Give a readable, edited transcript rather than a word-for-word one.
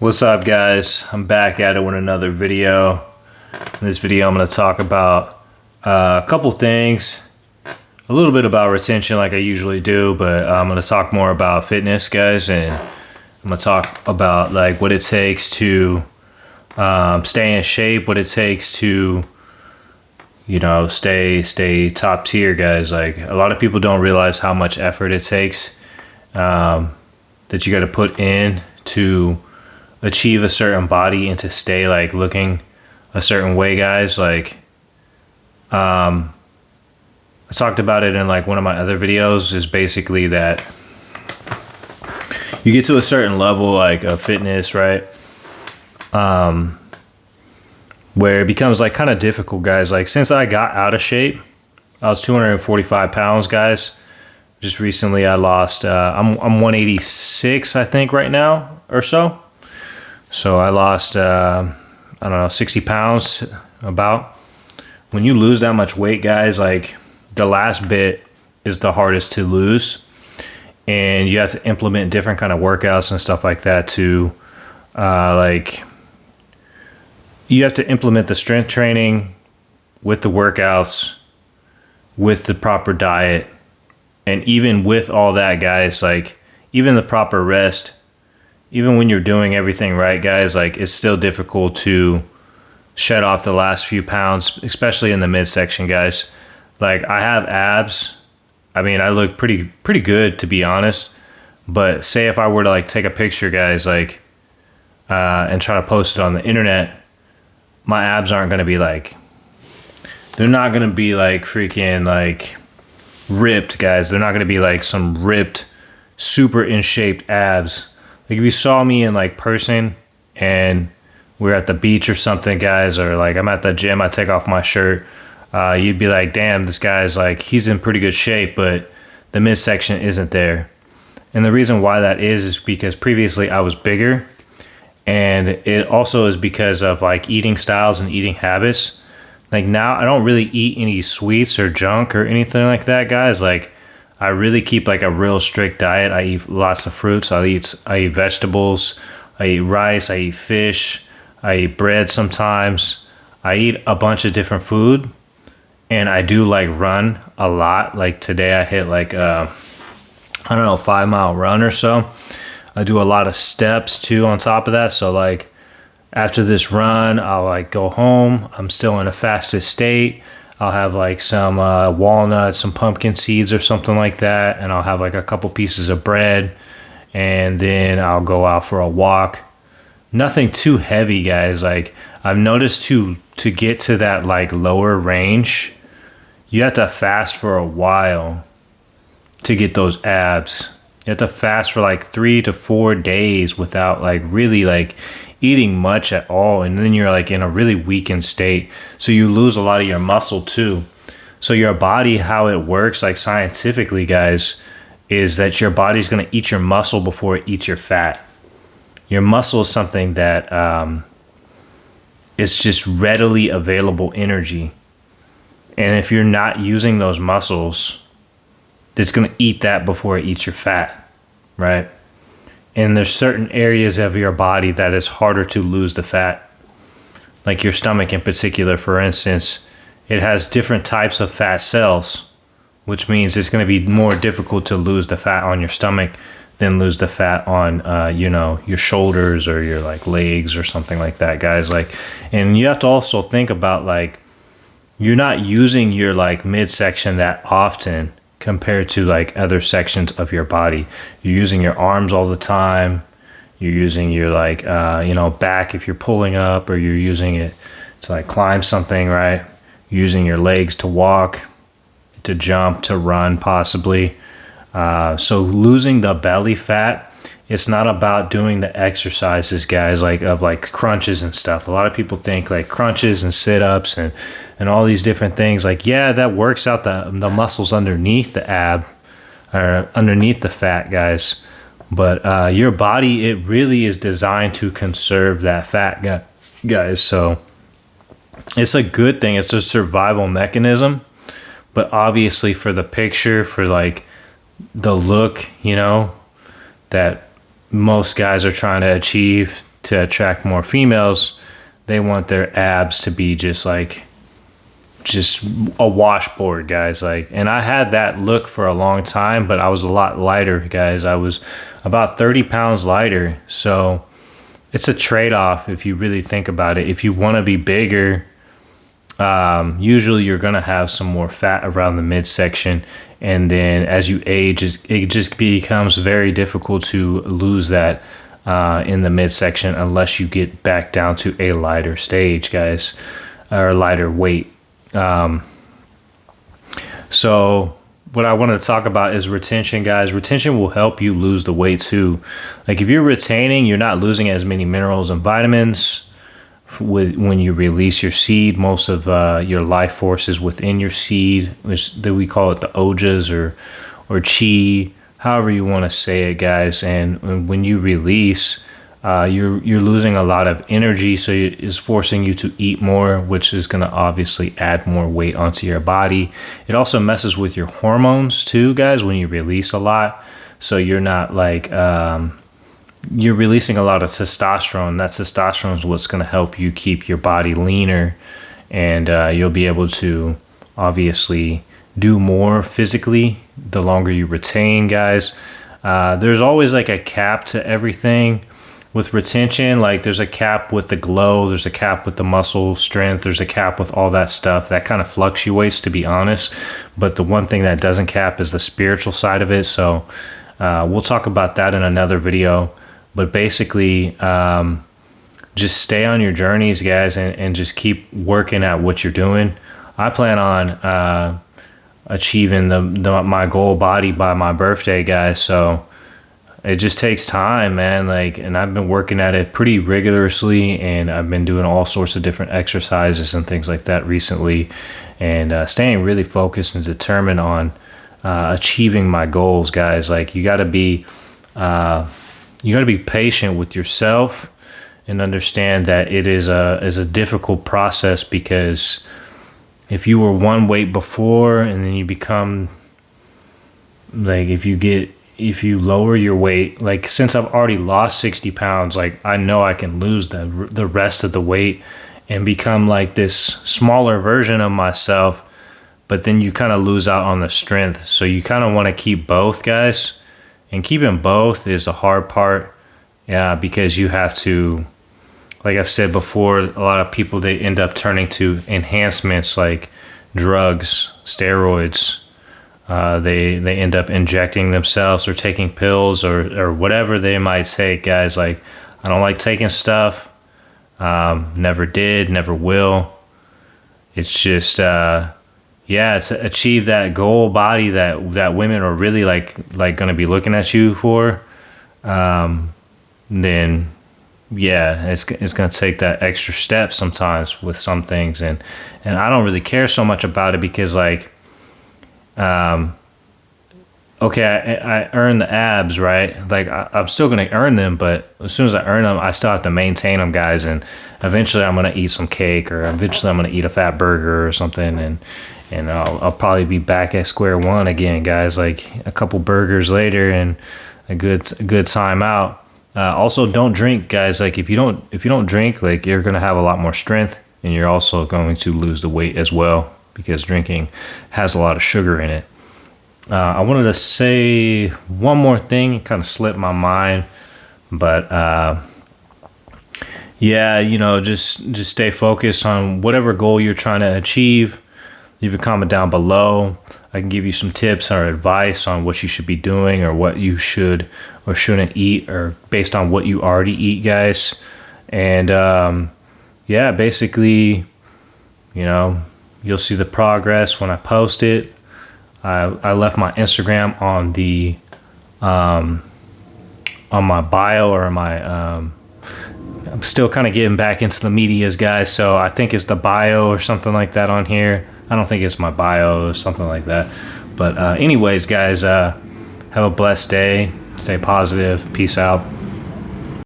What's up, guys? I'm back at it with another video. In this video I'm going to talk about a couple things, a little bit about retention like I usually do, but I'm going to talk more about fitness, guys, and I'm going to talk about like what it takes to stay in shape, what it takes to stay top tier, guys. Like, a lot of people don't realize how much effort it takes that you got to put in to achieve a certain body and to stay like looking a certain way, guys. Like, I talked about it in like one of my other videos, is basically that you get to a certain level like of fitness, right? Where it becomes like kind of difficult, guys. Like, since I got out of shape, I was 245 pounds, guys. Just recently I lost, I'm 186, I think, right now or so. So I lost, 60 pounds about. When you lose that much weight, guys, like, the last bit is the hardest to lose. And you have to implement different kind of workouts and stuff like that to, you have to implement the strength training with the workouts, with the proper diet. And even with all that, guys, like, even the proper rest, even when you're doing everything right, guys, like, it's still difficult to shed off the last few pounds, especially in the midsection, guys. Like, I have abs. I mean, I look pretty good, to be honest. But say if I were to like take a picture, guys, like, and try to post it on the internet, my abs aren't going to be like, they're not going to be like freaking like ripped, guys. They're not going to be like some ripped, super in shape abs. Like, if you saw me in like person and we're at the beach or something, guys, or like I'm at the gym, I take off my shirt, you'd be like, damn, this guy's like, he's in pretty good shape, but the midsection isn't there. And the reason why that is because previously I was bigger, and it also is because of like eating styles and eating habits. Like, now I don't really eat any sweets or junk or anything like that, guys. Like, I really keep like a real strict diet. I eat lots of fruits. I eat vegetables. I eat rice. I eat fish. I eat bread sometimes. I eat a bunch of different food. And I do like run a lot. Like, today I hit like, 5-mile run or so. I do a lot of steps too on top of that. So like, after this run, I'll like go home. I'm still in a fasted state. I'll have like some walnuts, some pumpkin seeds or something like that. And I'll have like a couple pieces of bread. And then I'll go out for a walk. Nothing too heavy, guys. Like, I've noticed to get to that like lower range, you have to fast for a while to get those abs. You have to fast for like 3 to 4 days without like really like eating much at all, and then you're like in a really weakened state, so you lose a lot of your muscle too. So your body, how it works like scientifically, guys, is that your body's going to eat your muscle before it eats your fat. Your muscle is something that is just readily available energy, and if you're not using those muscles, it's going to eat that before it eats your fat, right? And there's certain areas of your body that is harder to lose the fat. Like your stomach in particular, for instance, it has different types of fat cells, which means it's going to be more difficult to lose the fat on your stomach than lose the fat on, your shoulders or your like legs or something like that, guys. Like, and you have to also think about like, you're not using your like midsection that often compared to like other sections of your body. You're using your arms all the time. You're using your like, back if you're pulling up, or you're using it to like climb something, right? You're using your legs to walk, to jump, to run possibly. So losing the belly fat, it's not about doing the exercises, guys, like of like crunches and stuff. A lot of people think like crunches and sit-ups and all these different things. Like, yeah, that works out the muscles underneath the ab or underneath the fat, guys. But your body, it really is designed to conserve that fat, guys. So it's a good thing. It's a survival mechanism. But obviously for the picture, for like the look, that most guys are trying to achieve to attract more females, they want their abs to be just a washboard, guys. And I had that look for a long time, but I was a lot lighter, guys. I was about 30 pounds lighter. So it's a trade-off if you really think about it. If you want to be bigger, usually you're going to have some more fat around the midsection. And then as you age, it just becomes very difficult to lose that in the midsection unless you get back down to a lighter stage, guys, or lighter weight. So what I want to talk about is retention, guys. Retention will help you lose the weight too. Like if you're retaining, you're not losing as many minerals and vitamins. When you release your seed, most of your life force is within your seed, which we call it the ojas or chi, however you want to say it, guys. And when you release, you're losing a lot of energy, so it's forcing you to eat more, which is going to obviously add more weight onto your body. It also messes with your hormones too, guys, when you release a lot. So you're not you're releasing a lot of testosterone. That testosterone is what's going to help you keep your body leaner, and you'll be able to obviously do more physically the longer you retain, guys. There's always a cap to everything with retention. There's a cap with the glow, there's a cap with the muscle strength, there's a cap with all that stuff. That kind of fluctuates, to be honest. But the one thing that doesn't cap is the spiritual side of it. So we'll talk about that in another video. But basically, just stay on your journeys, guys, and just keep working at what you're doing. I plan on achieving my goal body by my birthday, guys. So it just takes time, man. And I've been working at it pretty rigorously, and I've been doing all sorts of different exercises and things like that recently, and staying really focused and determined on achieving my goals, guys. You got to be patient with yourself and understand that it is a difficult process, because if you were one weight before and then you become if you lower your weight, since I've already lost 60 pounds, I know I can lose the rest of the weight and become this smaller version of myself, but then you kind of lose out on the strength. So you kind of want to keep both, guys. And keeping both is the hard part, because you have to, like I've said before, a lot of people, they end up turning to enhancements like drugs, steroids. They end up injecting themselves or taking pills or whatever they might take, guys. I don't like taking stuff. Never did, never will. It's just, to achieve that goal body that women are really going to be looking at you for, then it's going to take that extra step sometimes with some things, and I don't really care so much about it, because I earn the abs, right? I'm still going to earn them, but as soon as I earn them, I still have to maintain them, guys. And eventually I'm going to eat some cake, or eventually I'm going to eat a fat burger or something. And I'll probably be back at square one again, guys, a couple burgers later and a good time out. Also, don't drink, guys. If you don't drink, you're going to have a lot more strength, and you're also going to lose the weight as well, because drinking has a lot of sugar in it. I wanted to say one more thing. It kind of slipped my mind, but just stay focused on whatever goal you're trying to achieve. Leave a comment down below. I can give you some tips or advice on what you should be doing, or what you should or shouldn't eat, or based on what you already eat, guys. And basically, you'll see the progress when I post it. I left my Instagram on the on my bio, or my I'm still kind of getting back into the medias, guys, so I think it's the bio or something like that on here. I don't think it's my bio or something like that. But anyways, guys, have a blessed day. Stay positive. Peace out.